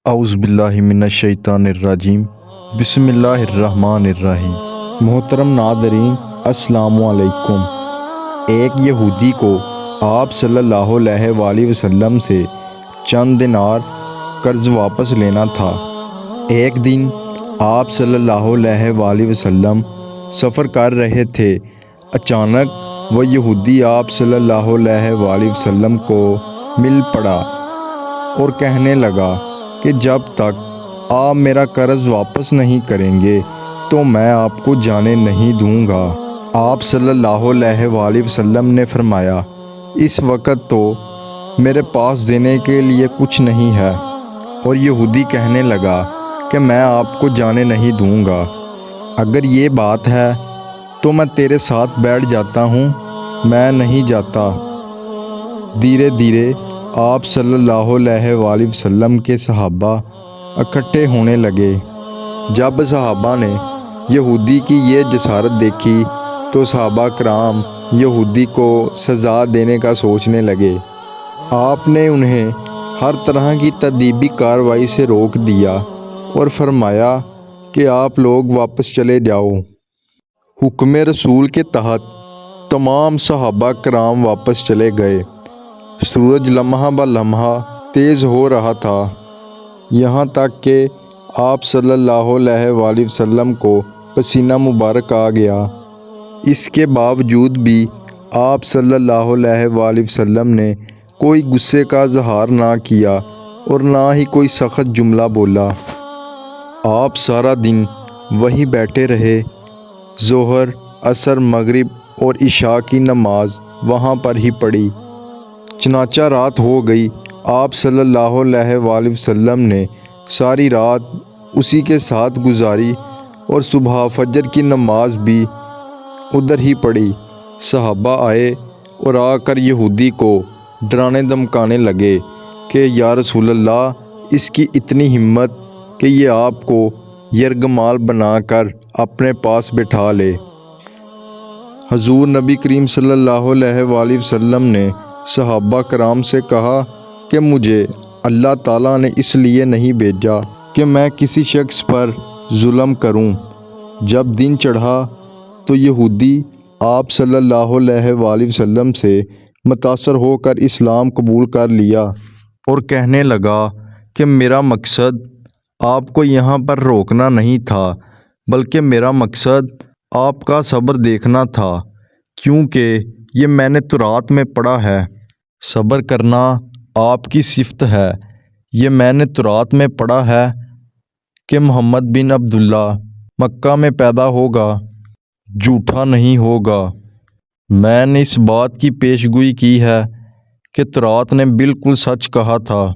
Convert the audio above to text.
اعوذ باللہ من الشیطان الرجیم بسم اللہ الرحمن الرحیم۔ محترم ناظرین السلام علیکم۔ ایک یہودی کو آپ صلی اللہ علیہ وآلہ وسلم سے چند دینار قرض واپس لینا تھا۔ ایک دن آپ صلی اللہ علیہ وآلہ وسلم سفر کر رہے تھے۔ اچانک وہ یہودی آپ صلی اللہ علیہ وآلہ وسلم کو مل پڑا اور کہنے لگا کہ جب تک آپ میرا قرض واپس نہیں کریں گے تو میں آپ کو جانے نہیں دوں گا۔ آپ صلی اللہ علیہ وآلہ وسلم نے فرمایا، اس وقت تو میرے پاس دینے کے لیے کچھ نہیں ہے۔ اور یہودی کہنے لگا کہ میں آپ کو جانے نہیں دوں گا۔ اگر یہ بات ہے تو میں تیرے ساتھ بیٹھ جاتا ہوں، میں نہیں جاتا۔ دھیرے دھیرے آپ صلی اللہ علیہ وآلہ وسلم کے صحابہ اکٹھے ہونے لگے۔ جب صحابہ نے یہودی کی یہ جسارت دیکھی تو صحابہ کرام یہودی کو سزا دینے کا سوچنے لگے۔ آپ نے انہیں ہر طرح کی تادیبی کارروائی سے روک دیا اور فرمایا کہ آپ لوگ واپس چلے جاؤ۔ حکم رسول کے تحت تمام صحابہ کرام واپس چلے گئے۔ سورج لمحہ بہ لمحہ تیز ہو رہا تھا، یہاں تک کہ آپ صلی اللہ علیہ وآلہ وسلم کو پسینہ مبارک آ گیا۔ اس کے باوجود بھی آپ صلی اللہ علیہ وآلہ وسلم نے کوئی غصے کا اظہار نہ کیا اور نہ ہی کوئی سخت جملہ بولا۔ آپ سارا دن وہیں بیٹھے رہے۔ ظہر، عصر، مغرب اور عشاء کی نماز وہاں پر ہی پڑھی۔ چنانچہ رات ہو گئی۔ آپ صلی اللہ علیہ وآلہ وسلم نے ساری رات اسی کے ساتھ گزاری اور صبح فجر کی نماز بھی ادھر ہی پڑھی۔ صحابہ آئے اور آ کر یہودی کو ڈرانے دھمکانے لگے کہ یا رسول اللہ، اس کی اتنی ہمت کہ یہ آپ کو یرغمال بنا کر اپنے پاس بٹھا لے۔ حضور نبی کریم صلی اللہ علیہ وآلہ وسلم نے صحابہ کرام سے کہا کہ مجھے اللہ تعالیٰ نے اس لیے نہیں بھیجا کہ میں کسی شخص پر ظلم کروں۔ جب دن چڑھا تو یہودی آپ صلی اللہ علیہ وآلہ وسلم سے متاثر ہو کر اسلام قبول کر لیا اور کہنے لگا کہ میرا مقصد آپ کو یہاں پر روکنا نہیں تھا، بلکہ میرا مقصد آپ کا صبر دیکھنا تھا، کیونکہ یہ میں نے تورات میں پڑھا ہے۔ صبر کرنا آپ کی صفت ہے۔ یہ میں نے تورات میں پڑھا ہے کہ محمد بن عبداللہ مکہ میں پیدا ہوگا، جھوٹا نہیں ہوگا۔ میں نے اس بات کی پیش گوئی کی ہے کہ تورات نے بالکل سچ کہا تھا۔